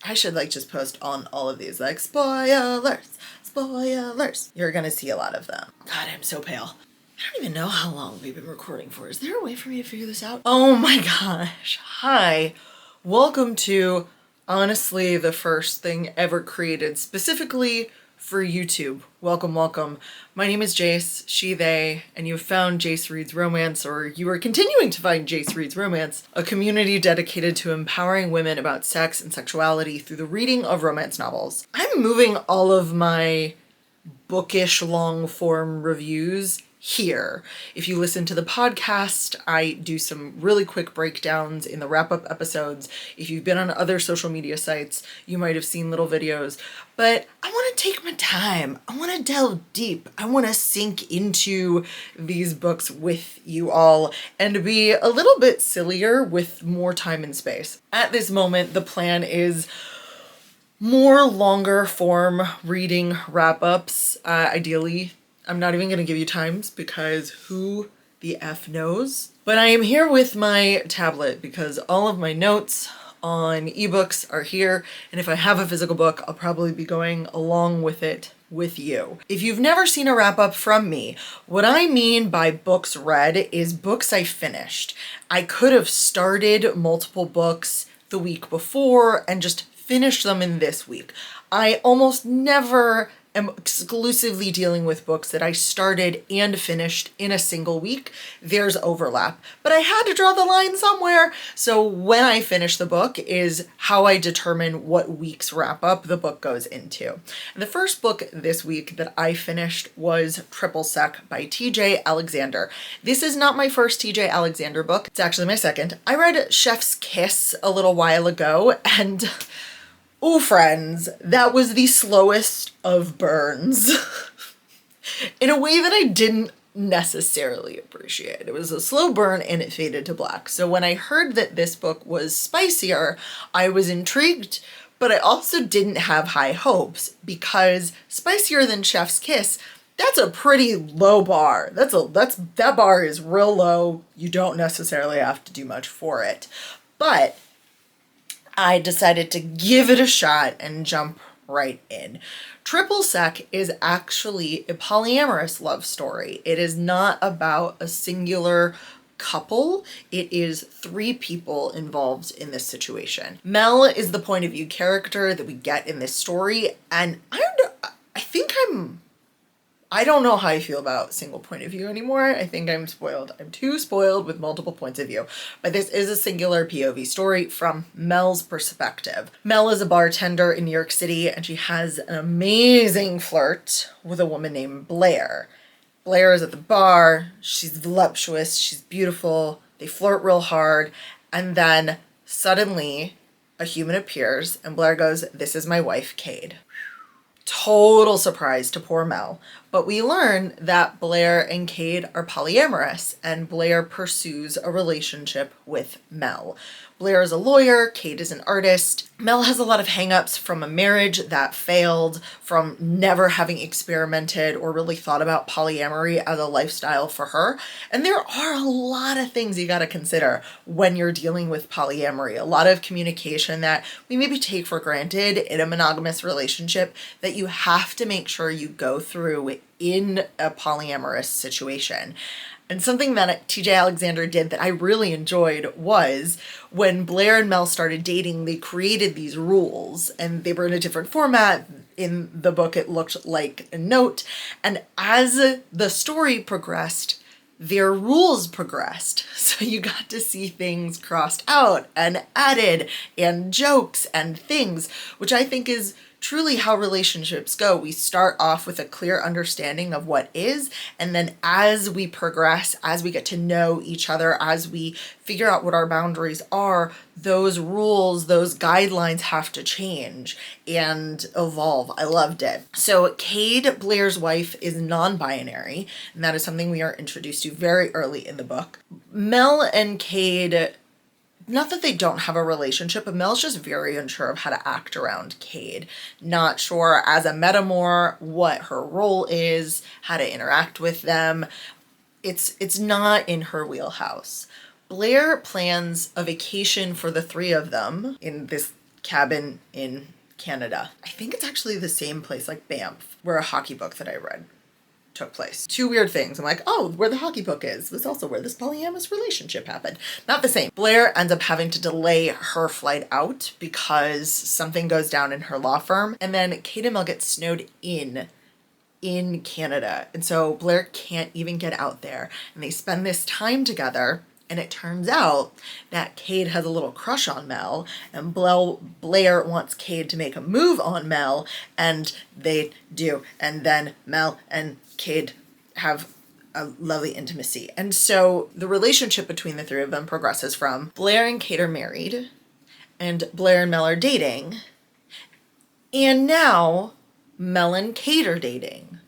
I should like just post on all of these, like, spoilers, spoilers. You're gonna see a lot of them. God, I'm so pale. I don't even know how long we've been recording for. Is there a way for me to figure this out? Oh my gosh. Hi. Welcome to honestly the first thing ever created specifically for YouTube. Welcome, welcome. My name is Jace, she, they, and you've found Jace Reads Romance, or you are continuing to find Jace Reads Romance, a community dedicated to empowering women about sex and sexuality through the reading of romance novels. I'm moving all of my bookish long form reviews here. If you listen to the podcast, I do some really quick breakdowns in the wrap-up episodes. If you've been on other social media sites, you might have seen little videos. But I want to take my time. I want to delve deep. I want to sink into these books with you all and be a little bit sillier with more time and space. At this moment, the plan is more longer form reading wrap-ups, ideally. I'm not even going to give you times because who the F knows. But I am here with my tablet because all of my notes on ebooks are here. And if I have a physical book, I'll probably be going along with it with you. If you've never seen a wrap up from me, what I mean by books read is books I finished. I could have started multiple books the week before and just finished them in this week. I almost never am exclusively dealing with books that I started and finished in a single week. There's overlap, but I had to draw the line somewhere. So when I finish the book is how I determine what week's wrap up the book goes into. And the first book this week that I finished was Triple Sec by TJ Alexander. This is not my first TJ Alexander book. It's actually my second. I read Chef's Kiss a little while ago and oh, friends, that was the slowest of burns in a way that I didn't necessarily appreciate. It was a slow burn and it faded to black. So when I heard that this book was spicier, I was intrigued, but I also didn't have high hopes because spicier than Chef's Kiss, that's a pretty low bar. That bar is real low. You don't necessarily have to do much for it. But I decided to give it a shot and jump right in. Triple Sec is actually a polyamorous love story. It is not about a singular couple. It is three people involved in this situation. Mel is the point of view character that we get in this story, and I don't know how I feel about single point of view anymore. I think I'm spoiled. I'm too spoiled with multiple points of view. But this is a singular POV story from Mel's perspective. Mel is a bartender in New York City and she has an amazing flirt with a woman named Blair. Blair is at the bar. She's voluptuous. She's beautiful. They flirt real hard. And then suddenly a human appears and Blair goes, "This is my wife, Cade." Total surprise to poor Mel. But we learn that Blair and Cade are polyamorous and Blair pursues a relationship with Mel. Blair is a lawyer, Cade is an artist. Mel has a lot of hangups from a marriage that failed, from never having experimented or really thought about polyamory as a lifestyle for her. And there are a lot of things you gotta consider when you're dealing with polyamory. A lot of communication that we maybe take for granted in a monogamous relationship that you have to make sure you go through in a polyamorous situation. And something that TJ Alexander did that I really enjoyed was when Blair and Mel started dating, they created these rules and they were in a different format. In the book, it looked like a note. And as the story progressed, their rules progressed. So you got to see things crossed out and added and jokes and things, which I think is truly how relationships go. We start off with a clear understanding of what is, and then as we progress, as we get to know each other, as we figure out what our boundaries are, those rules, those guidelines have to change and evolve. I loved it. So Cade, Blair's wife, is non-binary, and that is something we are introduced to very early in the book. Mel and Cade, not that they don't have a relationship, but Mel's just very unsure of how to act around Cade. Not sure as a metamor what her role is, how to interact with them. It's not in her wheelhouse. Blair plans a vacation for the three of them in this cabin in Canada. I think it's actually the same place, like Banff, where a hockey book that I read took place. Two weird things. I'm like, oh, where the hockey book is was also where this polyamorous relationship happened. Not the same. Blair ends up having to delay her flight out because something goes down in her law firm, and then Kate and Mel get snowed in Canada. And so Blair can't even get out there. And they spend this time together. And it turns out that Cade has a little crush on Mel, and Blair wants Cade to make a move on Mel, and they do. And then Mel and Cade have a lovely intimacy. And so the relationship between the three of them progresses from Blair and Cade are married, and Blair and Mel are dating, and now Mel and Cade are dating.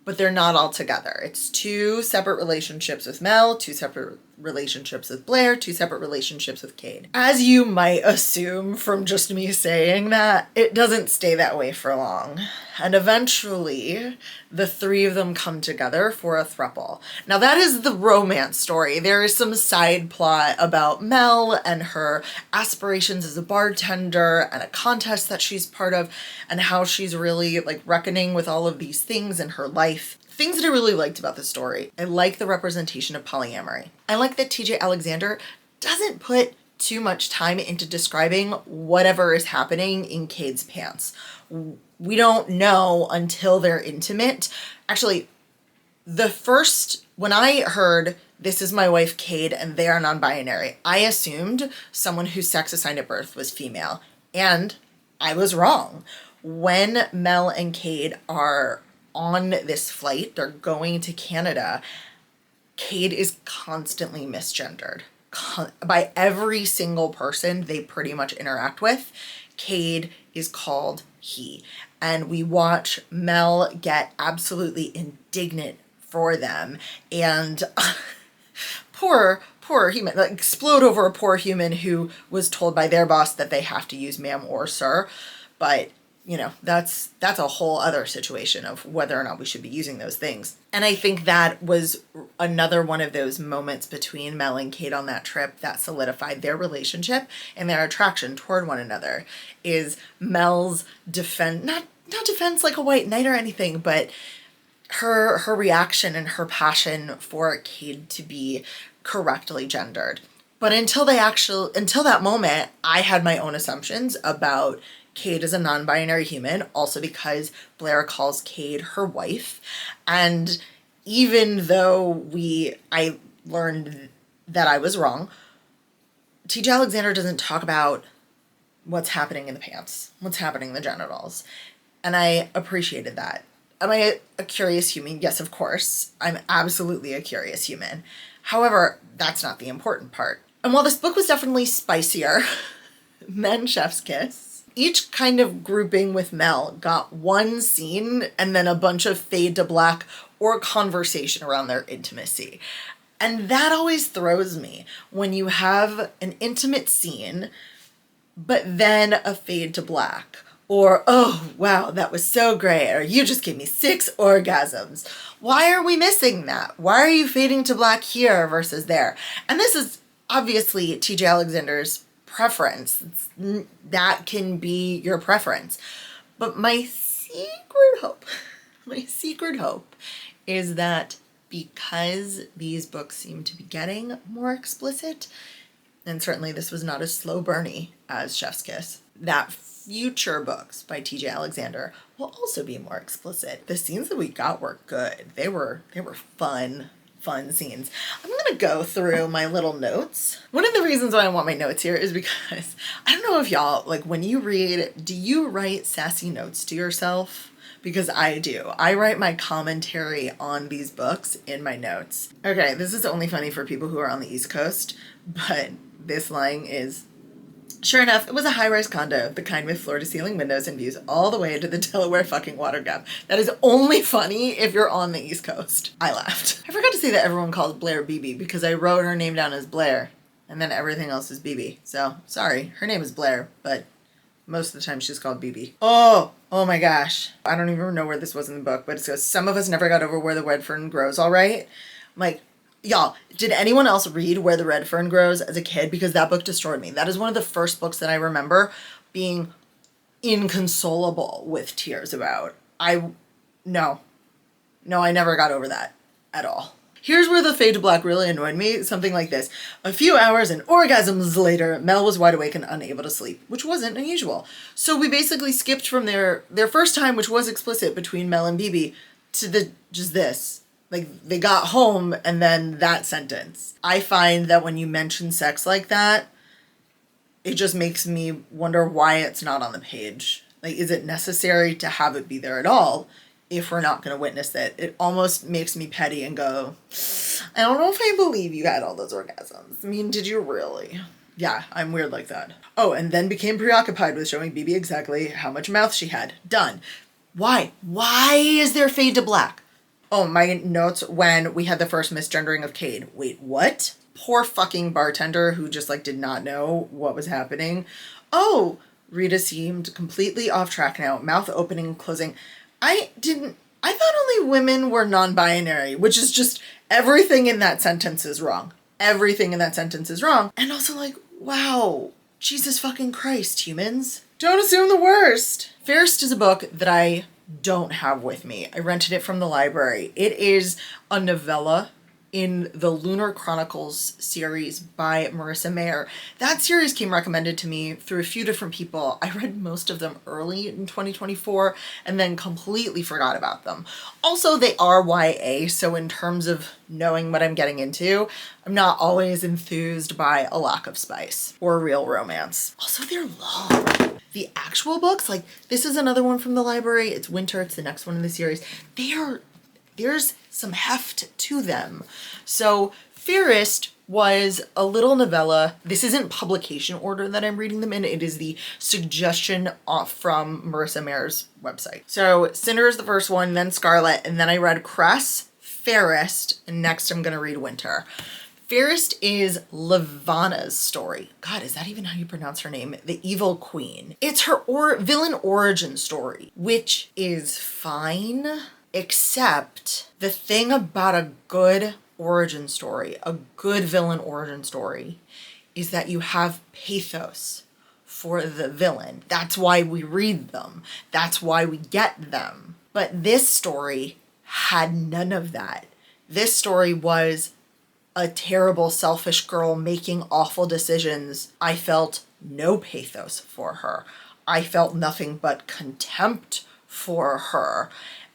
But they're not all together. It's two separate relationships with Mel, two separate relationships with Blair, two separate relationships with Cade. As you might assume from just me saying that, it doesn't stay that way for long. And eventually, the three of them come together for a throuple. Now that is the romance story. There is some side plot about Mel and her aspirations as a bartender and a contest that she's part of and how she's really like reckoning with all of these things in her life. Things that I really liked about the story. I like the representation of polyamory. I like that TJ Alexander doesn't put too much time into describing whatever is happening in Cade's pants. We don't know until they're intimate. Actually, when I heard this is my wife Cade and they are non-binary, I assumed someone whose sex assigned at birth was female. And I was wrong. When Mel and Cade are on this flight, they're going to Canada, Cade is constantly misgendered. By every single person they pretty much interact with, Cade is called he. And we watch Mel get absolutely indignant for them. And poor human, like, explode over a poor human who was told by their boss that they have to use ma'am or sir. But you know, that's a whole other situation of whether or not we should be using those things. And I think that was another one of those moments between Mel and Cade on that trip that solidified their relationship and their attraction toward one another, is Mel's defense, not defense like a white knight or anything, but her reaction and her passion for Cade to be correctly gendered. But until that moment, I had my own assumptions about Cade is a non-binary human, also because Blair calls Cade her wife. And even though I learned that I was wrong, TJ Alexander doesn't talk about what's happening in the pants, what's happening in the genitals. And I appreciated that. Am I a curious human? Yes, of course. I'm absolutely a curious human. However, that's not the important part. And while this book was definitely spicier than Chef's Kiss, each kind of grouping with Mel got one scene and then a bunch of fade to black or conversation around their intimacy. And that always throws me when you have an intimate scene, but then a fade to black. Or, oh, wow, that was so great. Or you just gave me 6 orgasms. Why are we missing that? Why are you fading to black here versus there? And this is obviously TJ Alexander's preference. That can be your preference. But my secret hope is that because these books seem to be getting more explicit, and certainly this was not as slow burny as Chef's Kiss, that future books by TJ Alexander will also be more explicit. The scenes that we got were good. They were fun scenes. I'm gonna go through my little notes. One of the reasons why I want my notes here is because I don't know if y'all, like, when you read, do you write sassy notes to yourself? Because I do. I write my commentary on these books in my notes. Okay, this is only funny for people who are on the East Coast, but this line is, sure enough, it was a high-rise condo, the kind with floor-to-ceiling windows and views all the way to the Delaware fucking water gap. That is only funny if you're on the East Coast. I laughed. I forgot to say that everyone calls Blair BB because I wrote her name down as Blair, and then everything else is BB. So, sorry, her name is Blair, but most of the time she's called BB. Oh my gosh. I don't even know where this was in the book, but it says, some of us never got over where the red fern grows, all right? I'm like, y'all, did anyone else read Where the Red Fern Grows as a kid? Because that book destroyed me. That is one of the first books that I remember being inconsolable with tears about. No, I never got over that at all. Here's where the fade to black really annoyed me. Something like this. A few hours and orgasms later, Mel was wide awake and unable to sleep, which wasn't unusual. So we basically skipped from their first time, which was explicit between Mel and BB, to just this. Like, they got home and then that sentence. I find that when you mention sex like that, it just makes me wonder why it's not on the page. Like, is it necessary to have it be there at all if we're not going to witness it? It almost makes me petty and go, I don't know if I believe you had all those orgasms. I mean, did you really? Yeah, I'm weird like that. Oh, and then became preoccupied with showing BB exactly how much mouth she had. Done. Why? Why is there fade to black? Oh, my notes when we had the first misgendering of Cade. Wait, what? Poor fucking bartender who just, like, did not know what was happening. Oh, Rita seemed completely off track now. Mouth opening and closing. I thought only women were non-binary, which is just everything in that sentence is wrong. Everything in that sentence is wrong. And also, like, wow, Jesus fucking Christ, humans. Don't assume the worst. Fairest is a book that I don't have with me. I rented it from the library. It is a novella in the Lunar Chronicles series by Marissa Meyer. That series came recommended to me through a few different people. I read most of them early in 2024 and then completely forgot about them. Also, they are YA, so in terms of knowing what I'm getting into, I'm not always enthused by a lack of spice or real romance. Also, they're long. The actual books, like this is another one from the library. It's Winter. It's the next one in the series. There's some heft to them. So Fairest was a little novella. This isn't publication order that I'm reading them in. It is the suggestion from Marissa Meyer's website. So Cinder is the first one, then Scarlet, and then I read Cress, Fairest, and next I'm gonna read Winter. Fairest is Levana's story. God, is that even how you pronounce her name? The Evil Queen. It's her villain origin story, which is fine. Except the thing about a good origin story, a good villain origin story, is that you have pathos for the villain. That's why we read them. That's why we get them. But this story had none of that. This story was a terrible, selfish girl making awful decisions. I felt no pathos for her. I felt nothing but contempt for her.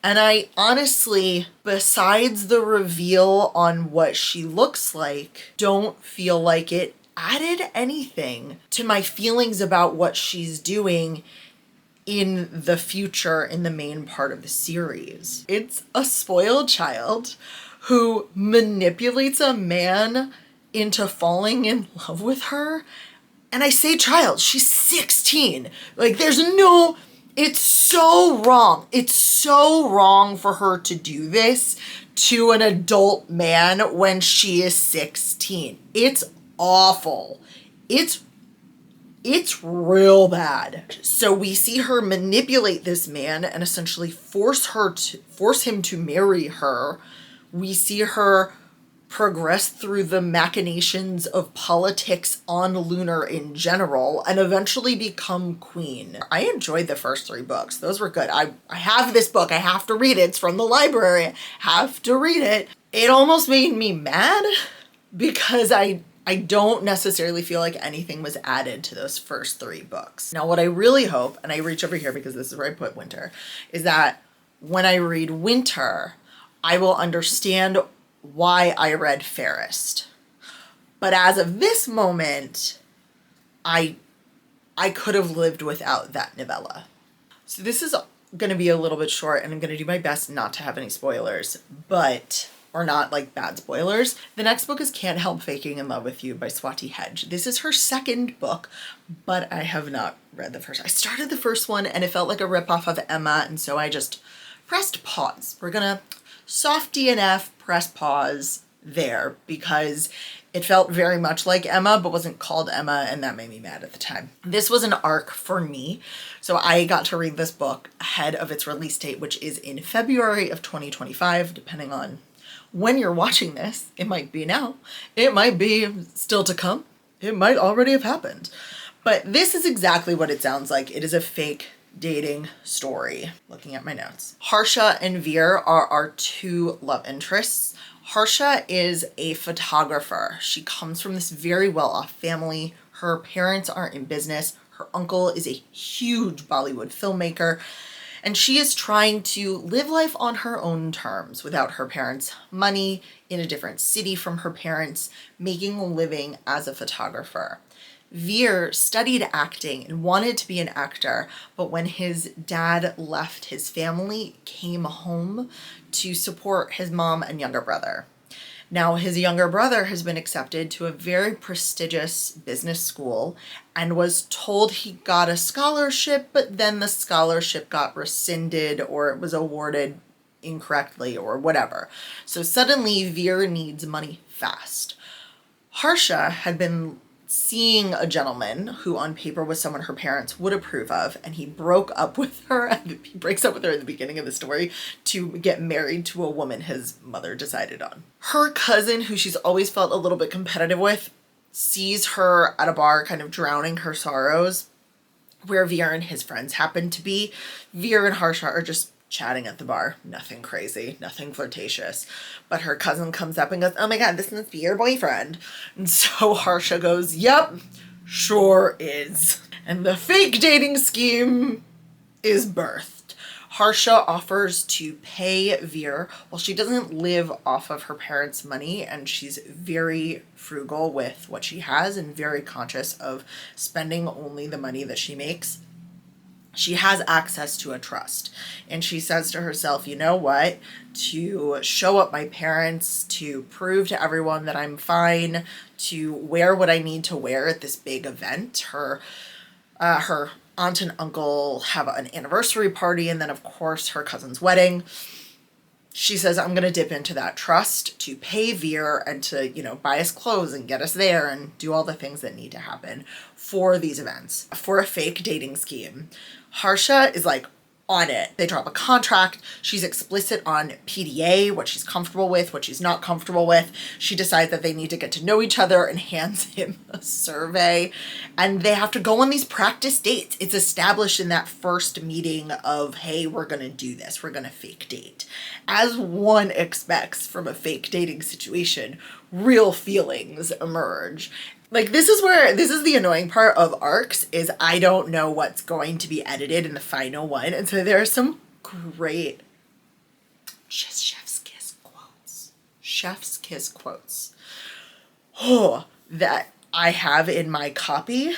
And I honestly, besides the reveal on what she looks like, don't feel like it added anything to my feelings about what she's doing in the future in the main part of the series. It's a spoiled child who manipulates a man into falling in love with her. And I say child, she's 16. Like, it's so wrong. It's so wrong for her to do this to an adult man when she is 16. It's awful. It's real bad. So we see her manipulate this man and essentially force him to marry her. We see her progress through the machinations of politics on Lunar in general and eventually become queen. I enjoyed the first 3 books. Those were good. I have this book. I have to read it. It's from the library. I have to read it. It almost made me mad because I don't necessarily feel like anything was added to those first 3 books. Now, what I really hope, and I reach over here because this is where I put Winter, is that when I read Winter, I will understand why I read Fairest. But as of this moment, I could have lived without that novella. So this is going to be a little bit short and I'm going to do my best not to have any spoilers, or not like bad spoilers. The next book is Can't Help Faking in Love with You by Swati Hedge. This is her second book, but I have not read the first. I started the first one and it felt like a ripoff of Emma, and so I just pressed pause. We're gonna soft DNF, press pause there because it felt very much like Emma, but wasn't called Emma, and that made me mad at the time. This was an arc for me, so I got to read this book ahead of its release date, which is in February of 2025, depending on when you're watching this. It might be now, it might be still to come, it might already have happened. But this is exactly what it sounds like. It is a fake dating story. Looking at my notes. Harsha and Veer are our two love interests. Harsha is a photographer. She comes from this very well-off family. Her parents aren't in business. Her uncle is a huge Bollywood filmmaker. And she is trying to live life on her own terms without her parents' money, in a different city from her parents, making a living as a photographer. Veer studied acting and wanted to be an actor, but when his dad left his family, came home to support his mom and younger brother. Now, his younger brother has been accepted to a very prestigious business school and was told he got a scholarship, but then the scholarship got rescinded or it was awarded incorrectly or whatever. So suddenly Veer needs money fast. Harsha had been seeing a gentleman who on paper was someone her parents would approve of, and he broke up with her. He breaks up with her at the beginning of the story to get married to a woman his mother decided on. Her cousin, who she's always felt a little bit competitive with, sees her at a bar kind of drowning her sorrows where Veer and his friends happen to be. Veer and Harsha are just chatting at the bar. Nothing crazy, nothing flirtatious. But her cousin comes up and goes, "Oh my God, this must be your boyfriend." And so Harsha goes, "Yep, sure is." And the fake dating scheme is birthed. Harsha offers to pay Veer while she doesn't live off of her parents' money, and she's very frugal with what she has and very conscious of spending only the money that she makes. She has access to a trust, and she says to herself, you know what, to show up my parents, to prove to everyone that I'm fine, to wear what I need to wear at this big event. Her aunt and uncle have an anniversary party, and then of course her cousin's wedding. She says, I'm going to dip into that trust to pay Veer and to, buy us clothes and get us there and do all the things that need to happen for these events, for a fake dating scheme. Harsha is like on it. They drop a contract. She's explicit on PDA, what she's comfortable with, what she's not comfortable with. She decides that they need to get to know each other and hands him a survey. And they have to go on these practice dates. It's established in that first meeting of, hey, we're going to do this. We're going to fake date. As one expects from a fake dating situation, real feelings emerge. Like, this is the annoying part of arcs, is I don't know what's going to be edited in the final one. And so there are some great chef's kiss quotes. Chef's kiss quotes. Oh, that I have in my copy.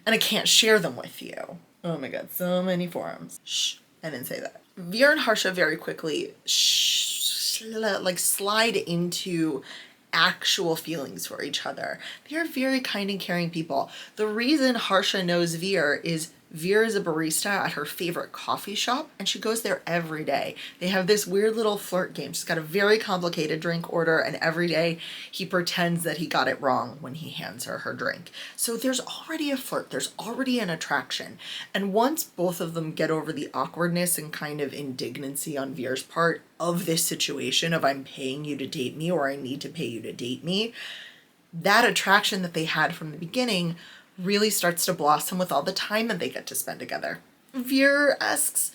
And I can't share them with you. Oh my God, so many forums. Shh, I didn't say that. Veer and Harsha very quickly slide into actual feelings for each other. They are very kind and caring people. The reason Harsha knows Veer is Veer is a barista at her favorite coffee shop, and she goes there every day. They have this weird little flirt game. She's got a very complicated drink order, and every day he pretends that he got it wrong when he hands her her drink. So there's already a flirt. There's already an attraction. And once both of them get over the awkwardness and kind of indignancy on Veer's part of this situation of I'm paying you to date me or I need to pay you to date me, that attraction that they had from the beginning really starts to blossom with all the time that they get to spend together. Veer asks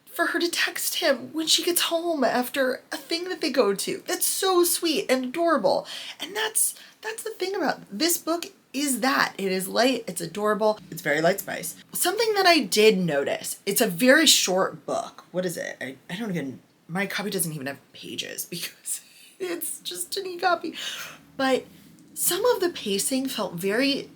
for her to text him when she gets home after a thing that they go to. That's so sweet and adorable. And that's the thing about this book is that it is light, it's adorable, it's very light spice. Something that I did notice, it's a very short book. What is it? I don't even, my copy doesn't even have pages because it's just an e-copy. But some of the pacing felt very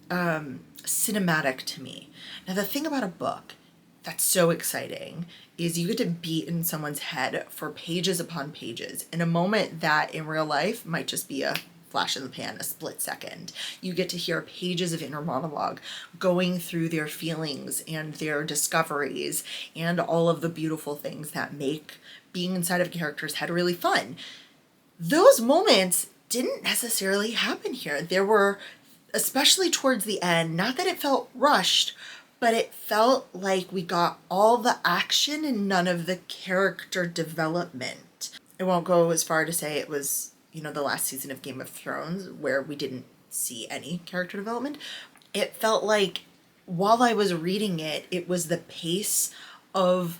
cinematic to me. Now, the thing about a book that's so exciting is you get to be in someone's head for pages upon pages in a moment that in real life might just be a flash in the pan, a split second. You get to hear pages of inner monologue going through their feelings and their discoveries and all of the beautiful things that make being inside of a character's head really fun. Those moments didn't necessarily happen here. There were, especially towards the end, not that it felt rushed, but it felt like we got all the action and none of the character development. I won't go as far to say it was, the last season of Game of Thrones where we didn't see any character development, It felt like while I was reading it, it was the pace of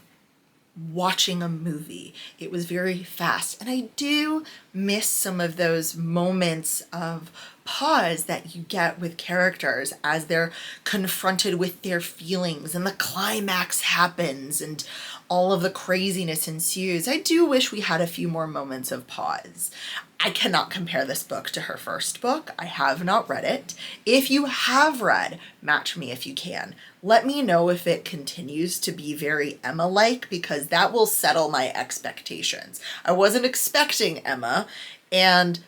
watching a movie. It was very fast. And I do miss some of those moments of pause that you get with characters as they're confronted with their feelings and the climax happens and all of the craziness ensues. I do wish we had a few more moments of pause. I cannot compare this book to her first book. I have not read it. If you have read, match me if you can. Let me know if it continues to be very Emma-like, because that will settle my expectations. I wasn't expecting Emma, and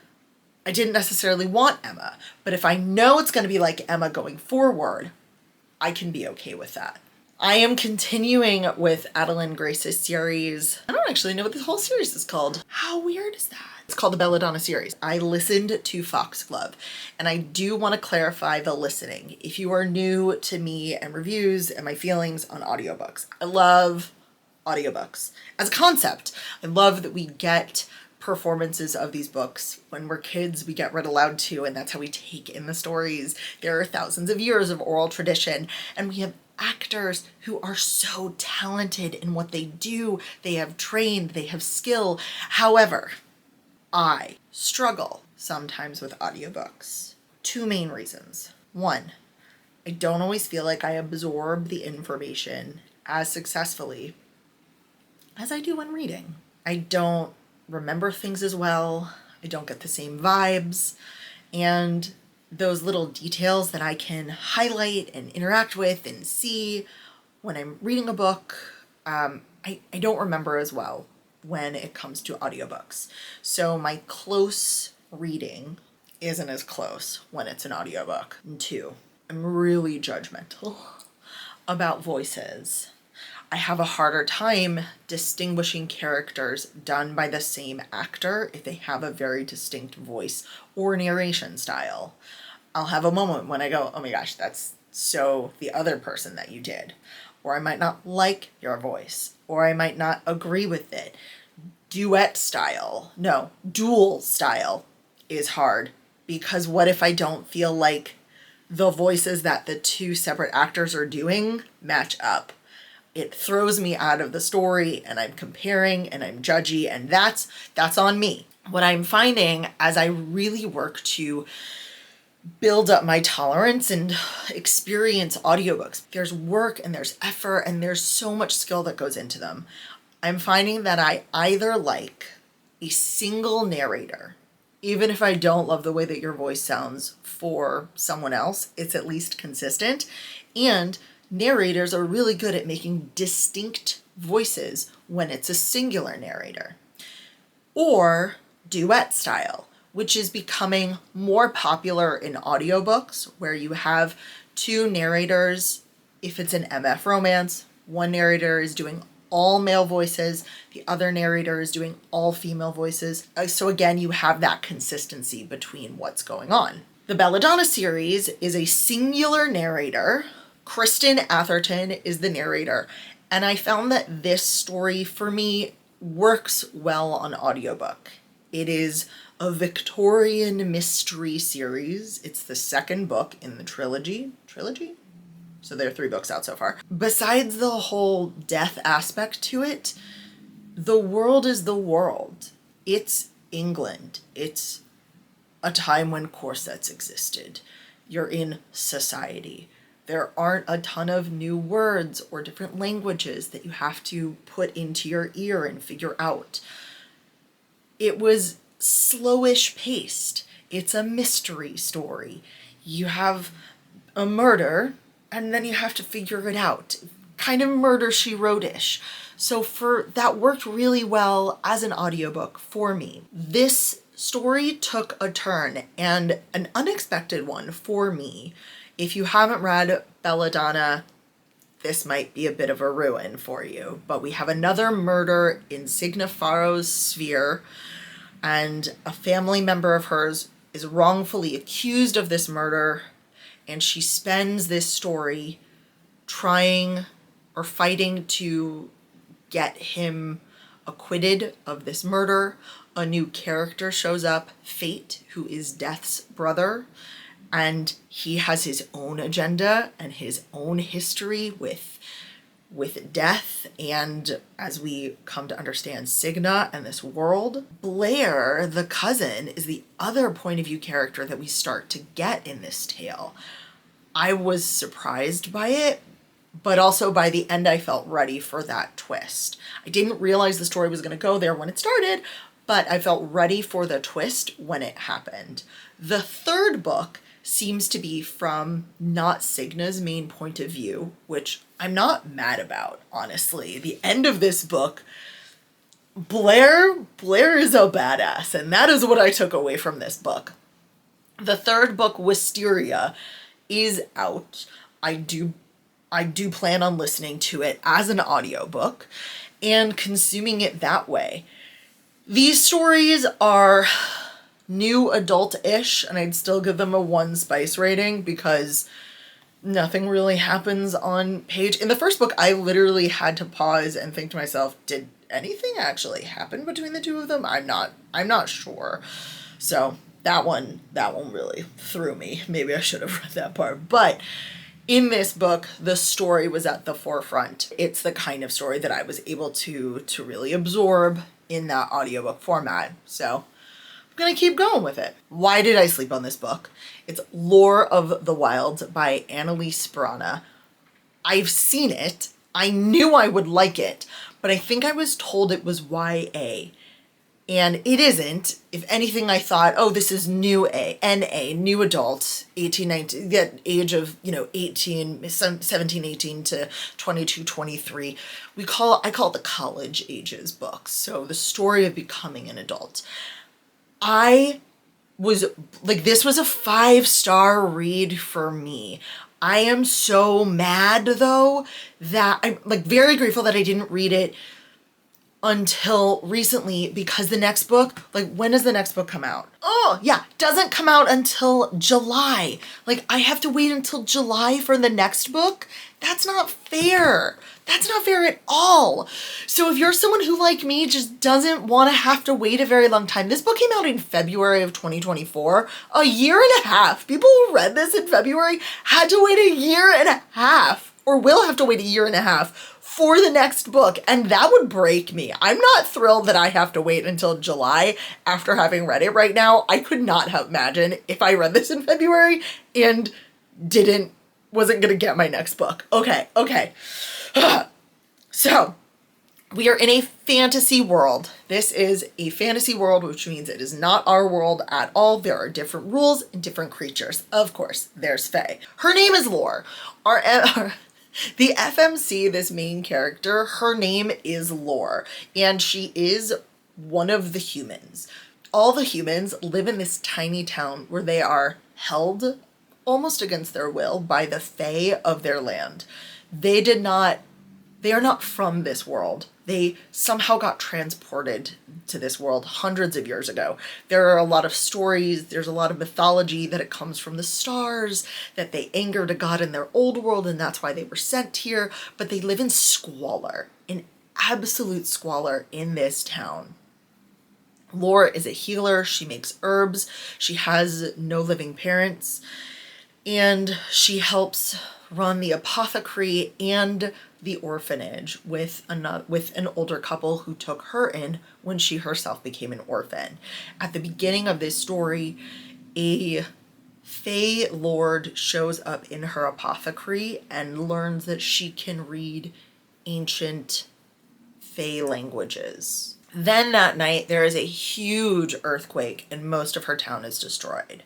I didn't necessarily want Emma. But if I know it's going to be like Emma going forward, I can be okay with that. I am continuing with Adalyn Grace's series. I don't actually know what this whole series is called. How weird is that? It's called the Belladonna series. I listened to Foxglove, and I do want to clarify the listening. If you are new to me and reviews and my feelings on audiobooks, I love audiobooks. As a concept, I love that we get performances of these books. When we're kids, we get read aloud to, and that's how we take in the stories. There are thousands of years of oral tradition, and we have actors who are so talented in what they do. They have trained, they have skill. However, I struggle sometimes with audiobooks. Two main reasons. One, I don't always feel like I absorb the information as successfully as I do when reading. I don't remember things as well. I don't get the same vibes. And those little details that I can highlight and interact with and see when I'm reading a book, I don't remember as well when it comes to audiobooks. So my close reading isn't as close when it's an audiobook. And two, I'm really judgmental about voices. I have a harder time distinguishing characters done by the same actor if they have a very distinct voice or narration style. I'll have a moment when I go, oh my gosh, that's so the other person that you did. Or I might not like your voice, or I might not agree with it. Dual style is hard, because what if I don't feel like the voices that the two separate actors are doing match up? It throws me out of the story, and I'm comparing and I'm judgy, and that's on me. What I'm finding as I really work to build up my tolerance and experience audiobooks, there's work and there's effort and there's so much skill that goes into them. I'm finding that I either like a single narrator, even if I don't love the way that your voice sounds for someone else, it's at least consistent. And narrators are really good at making distinct voices when it's a singular narrator. Or duet style, which is becoming more popular in audiobooks, where you have two narrators. If it's an MF romance, one narrator is doing all male voices, the other narrator is doing all female voices. So again, you have that consistency between what's going on. The Belladonna series is a singular narrator. Kristen Atherton is the narrator, and I found that this story for me works well on audiobook. It is a Victorian mystery series. It's the second book in the trilogy. So there are 3 books out so far. Besides the whole death aspect to it, the world is the world. It's England. It's a time when corsets existed. You're in society. There aren't a ton of new words or different languages that you have to put into your ear and figure out. It was slowish paced. It's a mystery story. You have a murder, and then you have to figure it out. Kind of Murder, She Wrote-ish. So that worked really well as an audiobook for me. This story took a turn, and an unexpected one for me. If you haven't read Belladonna, this might be a bit of a ruin for you. But we have another murder in Signifaro's sphere, and a family member of hers is wrongfully accused of this murder, and she spends this story trying or fighting to get him acquitted of this murder. A new character shows up, Fate, who is Death's brother, and he has his own agenda and his own history with death, and as we come to understand Cigna and this world. Blair, the cousin, is the other point of view character that we start to get in this tale. I was surprised by it, but also by the end I felt ready for that twist. I didn't realize the story was going to go there when it started, but I felt ready for the twist when it happened. The third book seems to be from not Cigna's main point of view, which I'm not mad about, honestly. The end of this book, Blair is a badass, and that is what I took away from this book. The third book, Wisteria, is out. I do plan on listening to it as an audiobook and consuming it that way. These stories are new adult-ish, and I'd still give them a 1 spice rating because nothing really happens on page. In the first book, I literally had to pause and think to myself, did anything actually happen between the two of them? I'm not sure. So that one really threw me. Maybe I should have read that part. But in this book, the story was at the forefront. It's the kind of story that I was able to really absorb in that audiobook format. So I'm gonna keep going with it. Why did I sleep on this book? It's Lore of the Wilds by Analeigh Sbrana. I've seen it. I knew I would like it, but I think I was told it was YA. And it isn't. If anything, I thought, oh, this is new NA, new adult, 18, 19, the age of, 18, 17, 18 to 22, 23. I call it the college ages books. So the story of becoming an adult. I was like, this was a 5-star read for me. I am so mad though that I'm very grateful that I didn't read it until recently, because the next book, when does the next book come out? Oh yeah, doesn't come out until July. I have to wait until July for the next book. That's not fair. That's not fair at all. So if you're someone who, like me, just doesn't want to have to wait a very long time, this book came out in February of 2024, a year and a half. People who read this in February had to wait a year and a half, or will have to wait a year and a half for the next book, and that would break me. I'm not thrilled that I have to wait until July after having read it right now. I could not have imagined if I read this in February and wasn't gonna get my next book. Okay. So, we are in a fantasy world. This is a fantasy world, which means it is not our world at all. There are different rules and different creatures. Of course, there's Faye. Her name is Lore. The FMC, this main character, her name is Lore, and she is one of the humans. All the humans live in this tiny town where they are held almost against their will by the Fae of their land. They are not from this world. They somehow got transported to this world hundreds of years ago. There are a lot of stories, there's a lot of mythology that it comes from the stars, that they angered a god in their old world and that's why they were sent here, but they live in squalor, in absolute squalor in this town. Lore is a healer, she makes herbs, she has no living parents, and she helps run the apothecary and the orphanage with an older couple who took her in when she herself became an orphan. At the beginning of this story, a Fae Lord shows up in her apothecary and learns that she can read ancient Fae languages. Then that night, there is a huge earthquake and most of her town is destroyed.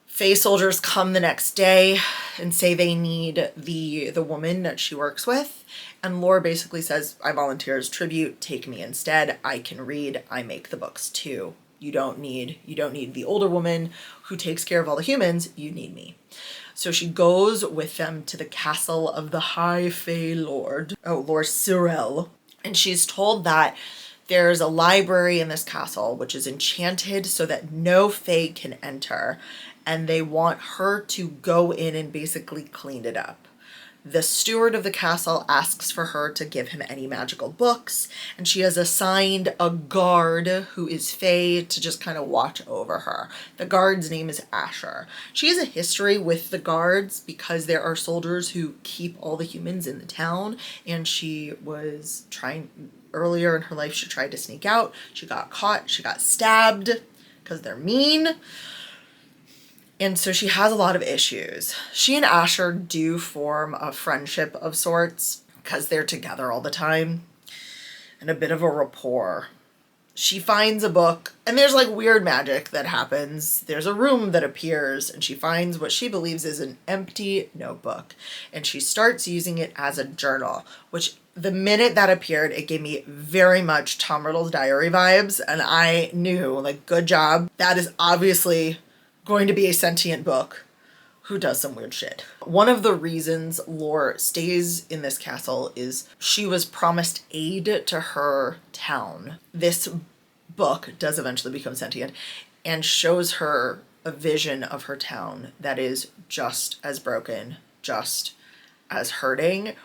Fae soldiers come the next day and say they need the woman that she works with. And Lore basically says, I volunteer as tribute, take me instead. I can read, I make the books too. You don't need the older woman who takes care of all the humans, you need me. So she goes with them to the castle of the High Fae Lord, Lord Cyril. And she's told that there's a library in this castle which is enchanted so that no Fae can enter. And they want her to go in and basically clean it up. the steward of the castle asks for her to give him any magical books, and she has assigned a guard who is Fae to just kind of watch over her. The guard's name is Asher. She has a history with the guards because there are soldiers who keep all the humans in the town, and she was trying, earlier in her life, she tried to sneak out. She got caught. She got stabbed because they're mean. And so she has a lot of issues. She and Asher do form a friendship of sorts because they're together all the time, and a bit of a rapport. She finds a book, and there's like weird magic that happens. There's a room that appears, and she finds what she believes is an empty notebook, and she starts using it as a journal, which the minute that appeared, it gave me very much Tom Riddle's diary vibes, and I knew, like, good job. That is obviously going to be a sentient book who does some weird shit. One of the reasons Lore stays in this castle is she was promised aid to her town. This book does eventually become sentient and shows her a vision of her town that is just as broken, just as hurting,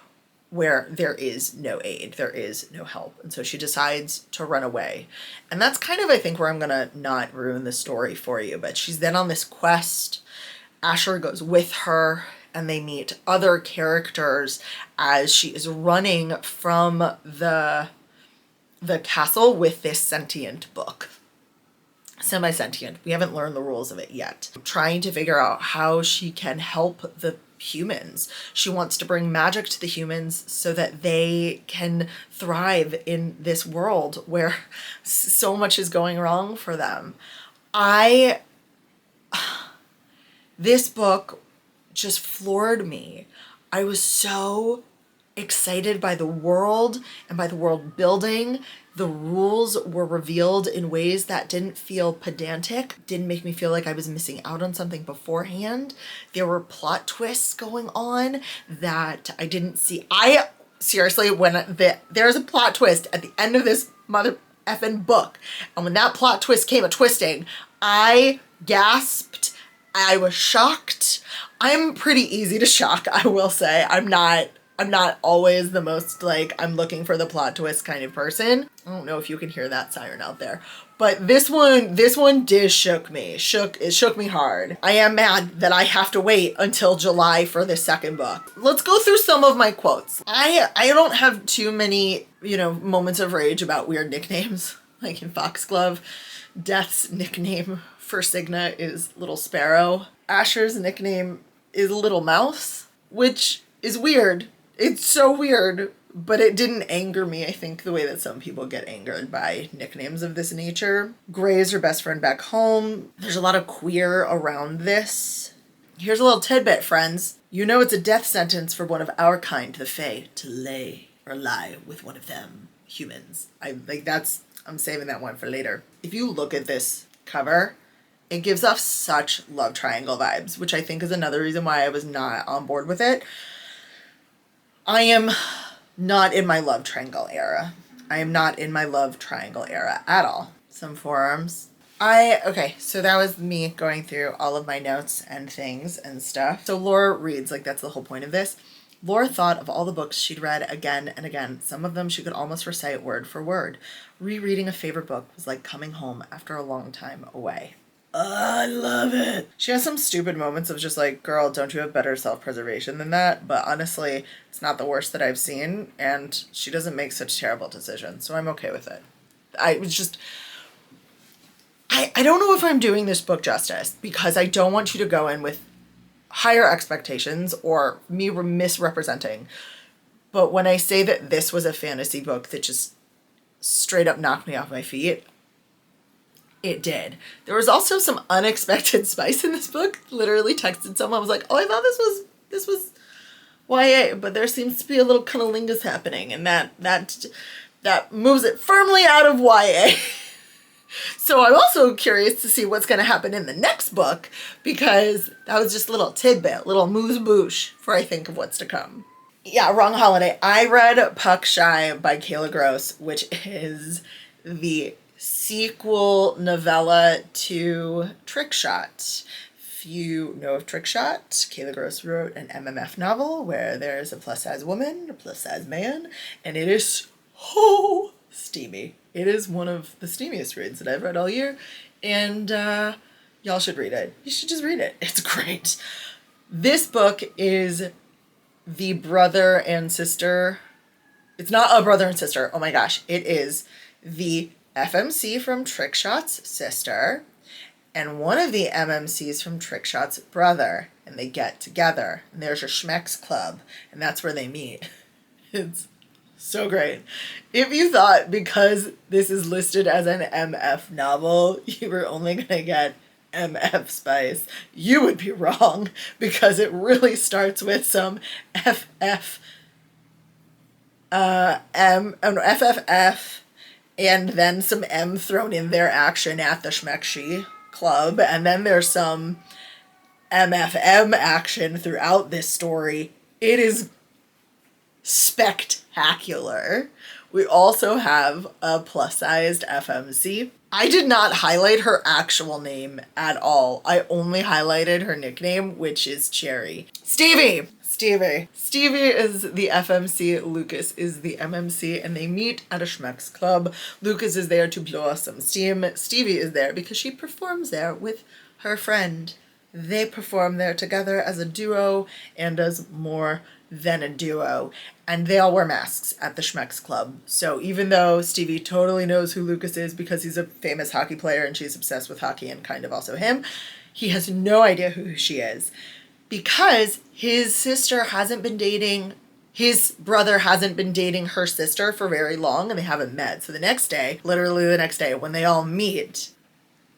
where there is no aid, there is no help. And so she decides to run away. And that's kind of, I think, where I'm gonna not ruin the story for you, but she's then on this quest. Asher goes with her, and they meet other characters as she is running from the castle with this sentient book. Semi-sentient. We haven't learned the rules of it yet. Trying to figure out how she can help the humans. She wants to bring magic to the humans so that they can thrive in this world where so much is going wrong for them. This book just floored me. I was so excited by the world and by the world building. The rules were revealed in ways that didn't feel pedantic, didn't make me feel like I was missing out on something beforehand. There were plot twists going on that I didn't see. Seriously, when there's a plot twist at the end of this mother effing book, and when that plot twist came a twisting, I gasped. I was shocked. I'm pretty easy to shock, I will say. I'm not always the most, like, I'm looking for the plot twist kind of person. I don't know if you can hear that siren out there. But this one did shook me. It shook me hard. I am mad that I have to wait until July for this second book. Let's go through some of my quotes. I don't have too many, moments of rage about weird nicknames. Like in Foxglove, Death's nickname for Cygna is Little Sparrow. Asher's nickname is Little Mouse, which is weird. It's so weird, but it didn't anger me, I think, the way that some people get angered by nicknames of this nature. Gray is her best friend back home. There's a lot of queer around this. Here's a little tidbit, friends. You know it's a death sentence for one of our kind, the Fae, to lay or lie with one of them humans. I'm saving that one for later. If you look at this cover, it gives off such love triangle vibes, which I think is another reason why I was not on board with it. I am not in my love triangle era. I am not in my love triangle era at all. Some forearms. Okay, so that was me going through all of my notes and things and stuff. So Laura reads, like, that's the whole point of this. Laura thought of all the books she'd read again and again. Some of them she could almost recite word for word. Rereading a favorite book was like coming home after a long time away. I love it. She has some stupid moments of just like, girl, don't you have better self-preservation than that? But honestly, it's not the worst that I've seen, and she doesn't make such terrible decisions, so I'm okay with it. I don't know if I'm doing this book justice, because I don't want you to go in with higher expectations or me misrepresenting. But when I say that this was a fantasy book that just straight up knocked me off my feet, it did. There was also some unexpected spice in this book. Literally texted someone, I was like, oh, I thought this was YA, but there seems to be a little cunnilingus happening, and that moves it firmly out of YA. So I'm also curious to see what's going to happen in the next book, because that was just a little tidbit, little moose-boosh for I think of what's to come. Yeah, wrong holiday. I read Puck Shy by Kayla Grosse, which is the sequel novella to Trick Shot. If you know of Trickshot, Kayla Grosse wrote an MMF novel where there's a plus-size woman, a plus-size man, and it is so steamy. It is one of the steamiest reads that I've read all year, and y'all should read it. You should just read it. It's great. This book is the brother and sister. It's not a brother and sister. Oh my gosh. It is the FMC from Trickshot's sister and one of the MMCs from Trickshot's brother. And they get together. And there's your Schmecks Club. And that's where they meet. It's so great. If you thought because this is listed as an MF novel, you were only going to get MF spice, you would be wrong, because it really starts with some FFF, and then some M thrown in there action at the Schmeckshi Club, and then there's some MFM action throughout this story. It is spectacular. We also have a plus-sized FMC. I did not highlight her actual name at all. I only highlighted her nickname, which is Cherry. Stevie is the FMC, Lucas is the MMC, and they meet at a Schmecks Club. Lucas is there to blow off some steam. Stevie is there because she performs there with her friend. They perform there together as a duo and as more than a duo. And they all wear masks at the Schmecks Club. So even though Stevie totally knows who Lucas is because he's a famous hockey player and she's obsessed with hockey and kind of also him, he has no idea who she is. Because his sister hasn't been dating, his brother hasn't been dating her sister for very long and they haven't met. So the next day, literally the next day, when they all meet,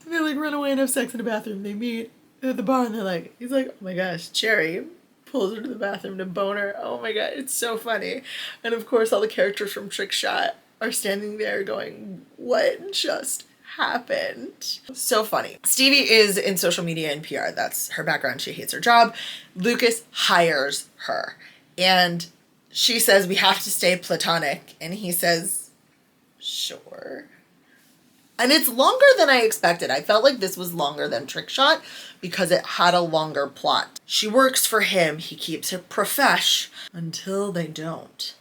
they like run away and have sex in the bathroom. They meet at the bar and he's like, oh my gosh, Cherry, pulls her to the bathroom to bone her. Oh my god, it's so funny. And of course all the characters from Trickshot are standing there going, what just happened? So funny. Stevie is in social media and PR. That's her background. She hates her job. Lucas hires her and she says, we have to stay platonic. And he says, sure. And it's longer than I expected. I felt like this was longer than Trickshot because it had a longer plot. She works for him. He keeps her profesh until they don't.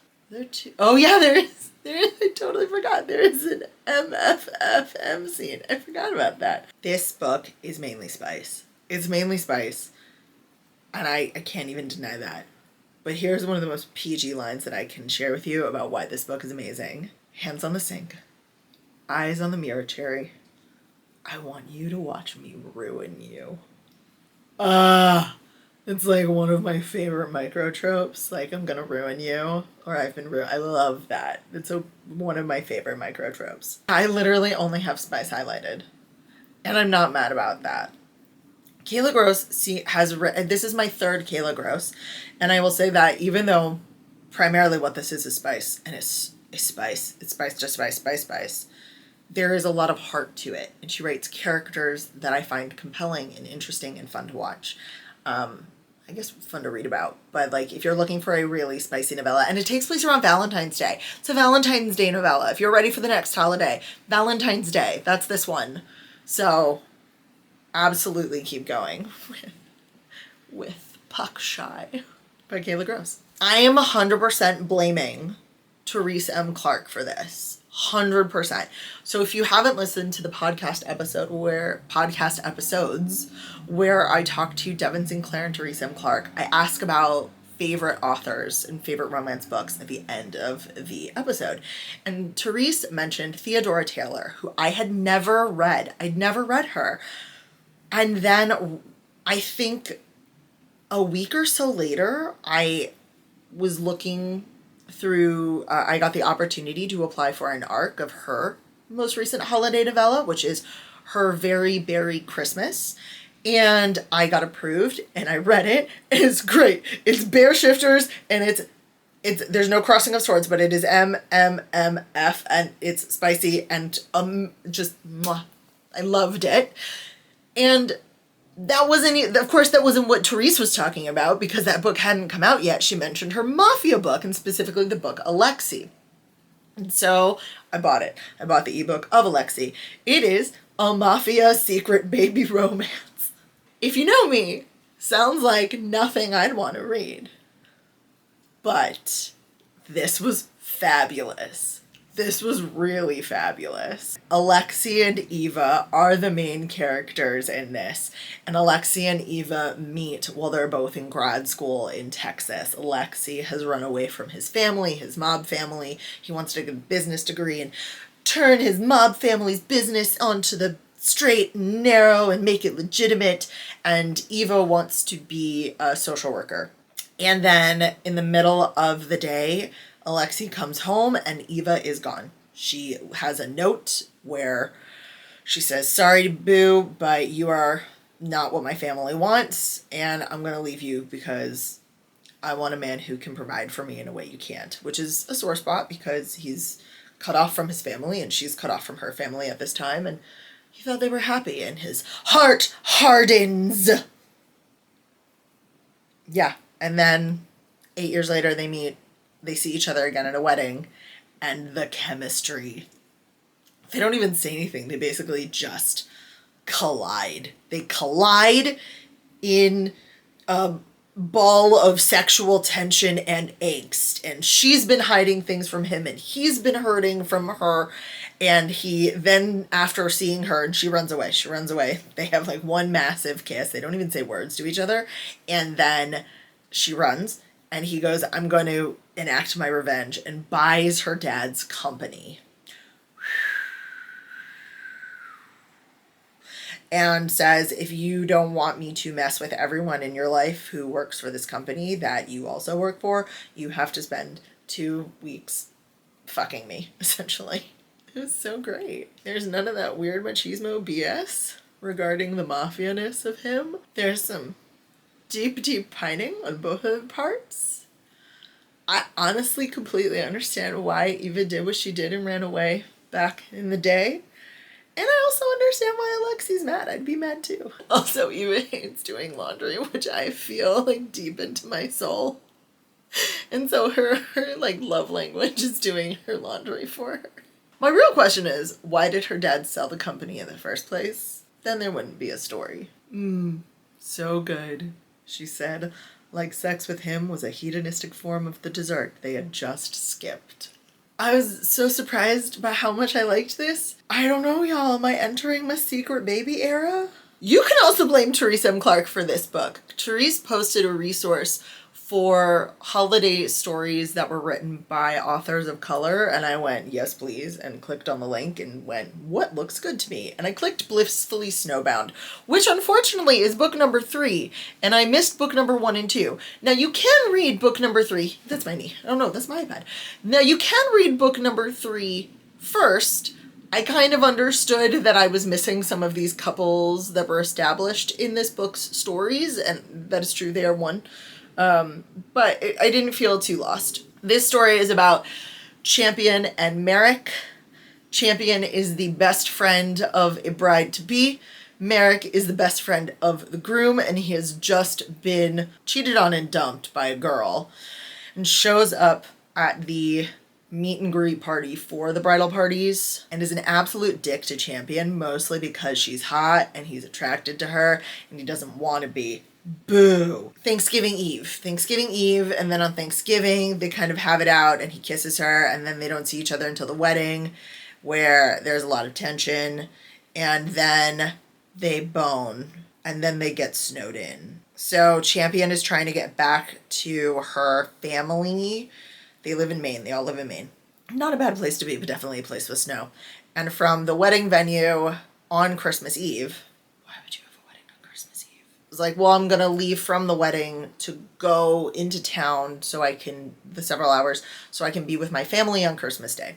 Oh yeah, there is. I totally forgot. There is an MFFM scene. I forgot about that. This book is mainly spice. It's mainly spice. And I can't even deny that. But here's one of the most PG lines that I can share with you about why this book is amazing. Hands on the sink. Eyes on the mirror, Cherry. I want you to watch me ruin you. It's like one of my favorite micro tropes. Like, I'm gonna ruin you, or I've been ruined. I love that. It's one of my favorite micro tropes. I literally only have spice highlighted, and I'm not mad about that. Kayla Grosse has written. This is my third Kayla Grosse, and I will say that even though primarily what this is spice, and it's spice. It's spice, just spice. There is a lot of heart to it, and she writes characters that I find compelling and interesting and fun to watch. I guess fun to read about, but like if you're looking for a really spicy novella, and it takes place around Valentine's Day. It's a Valentine's Day novella. If you're ready for the next holiday, Valentine's Day, that's this one. So absolutely keep going with Puck Shy by Kayla Grosse. I am 100% blaming Therese M. Clarke for this. 100%. So if you haven't listened to the podcast episodes where I talk to Devin Sinclair and Therese M. Clarke, I ask about favorite authors and favorite romance books at the end of the episode. And Therese mentioned Theodora Taylor, who I had never read. I'd never read her. And then I think a week or so later, I was looking through, I got the opportunity to apply for an arc of her most recent holiday novella, which is Her Very Berry Christmas. And I got approved and I read it. It's great. It's bear shifters and it's there's no crossing of swords, but it is MMMF and it's spicy and just mwah. I loved it. And that wasn't, of course, that wasn't what Therese was talking about because that book hadn't come out yet. She mentioned her Mafia book and specifically the book Alexei. And so I bought it. I bought the ebook of Alexei. It is a Mafia secret baby romance. if you know me, sounds like nothing I'd want to read. But this was fabulous. This was really fabulous. Alexei and Eva are the main characters in this. And Alexei and Eva meet while they're both in grad school in Texas. Alexei has run away from his family, his mob family. He wants to get a business degree and turn his mob family's business onto the straight and narrow and make it legitimate. And Eva wants to be a social worker. And then in the middle of the day, Alexei comes home and Eva is gone. She has a note where she says, sorry, boo, but you are not what my family wants, and I'm going to leave you because I want a man who can provide for me in a way you can't, which is a sore spot because he's cut off from his family and she's cut off from her family at this time, and he thought they were happy and his heart hardens. Yeah, and then 8 years later they meet. They see each other again at a wedding, and the chemistry. They don't even say anything. They basically just collide. They collide in a ball of sexual tension and angst. And she's been hiding things from him, and he's been hurting from her. And he then, after seeing her, and she runs away. They have like one massive kiss. They don't even say words to each other. And then she runs. And he goes, I'm going to enact my revenge, and buys her dad's company. And says, if you don't want me to mess with everyone in your life who works for this company that you also work for, you have to spend 2 weeks fucking me, essentially. It was so great. There's none of that weird machismo BS regarding the mafia-ness of him. There's some deep, deep pining on both of the parts. I honestly completely understand why Eva did what she did and ran away back in the day. And I also understand why Alexei's mad. I'd be mad too. Also, Eva hates doing laundry, which I feel like deep into my soul. And so her like love language is doing her laundry for her. My real question is, why did her dad sell the company in the first place? Then there wouldn't be a story. So good. She said, like sex with him was a hedonistic form of the dessert they had just skipped. I was so surprised by how much I liked this. I don't know, y'all. Am I entering my secret baby era? You can also blame Therese M. Clark for this book. Therese posted a resource for holiday stories that were written by authors of color, and I went, yes, please, and clicked on the link and went, what looks good to me? And I clicked Blissfully Snowbound, which unfortunately is book number 3, and I missed book number 1 and 2. Now, you can read book number 3. That's my knee. Oh, no, that's my iPad. Now, you can read book number 3 first. I kind of understood that I was missing some of these couples that were established in this book's stories, and that is true, they are one. But I didn't feel too lost. This story is about Champion and Merrick. Champion is the best friend of a bride-to-be. Merrick is the best friend of the groom, and he has just been cheated on and dumped by a girl, and shows up at the meet and greet party for the bridal parties and is an absolute dick to Champion, mostly because she's hot and he's attracted to her and he doesn't want to be. Boo. Thanksgiving Eve, and then on Thanksgiving, they kind of have it out, and he kisses her, and then they don't see each other until the wedding, where there's a lot of tension, and then they bone, and then they get snowed in. So Champion is trying to get back to her family. They live in Maine. They all live in Maine. Not a bad place to be, but definitely a place with snow. And from the wedding venue on Christmas Eve, was like, well, I'm going to leave from the wedding to go into town the several hours, so I can be with my family on Christmas Day.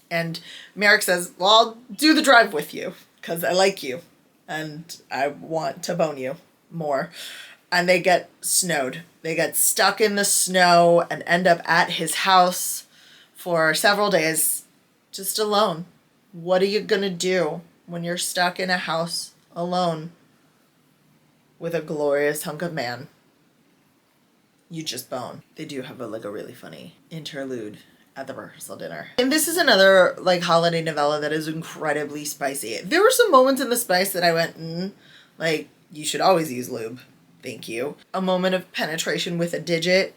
And Merrick says, well, I'll do the drive with you because I like you and I want to bone you more. And they get snowed. They get stuck in the snow and end up at his house for several days just alone. What are you going to do when you're stuck in a house alone with a glorious hunk of man? You just bone. They do have a really funny interlude at the rehearsal dinner. And this is another holiday novella that is incredibly spicy. There were some moments in the spice that I went, You should always use lube. Thank you. A moment of penetration with a digit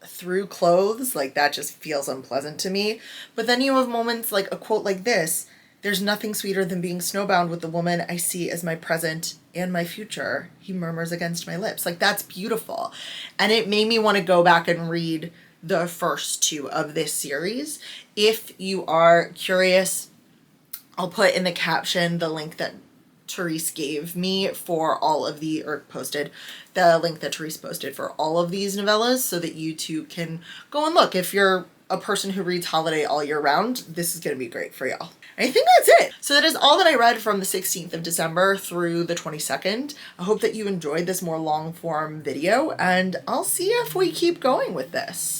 through clothes, like that just feels unpleasant to me. But then you have moments like a quote like this: "There's nothing sweeter than being snowbound with the woman I see as my present and my future. He murmurs against my lips." Like, that's beautiful. And it made me want to go back and read the first two of this series. If you are curious, I'll put in the caption the link that Therese gave me for all of the, or posted, the link that Therese posted for all of these novellas, so that you too can go and look. If you're a person who reads holiday all year round, this is going to be great for y'all. I think that's it. So that is all that I read from the 16th of December through the 22nd. I hope that you enjoyed this more long form video, and I'll see if we keep going with this.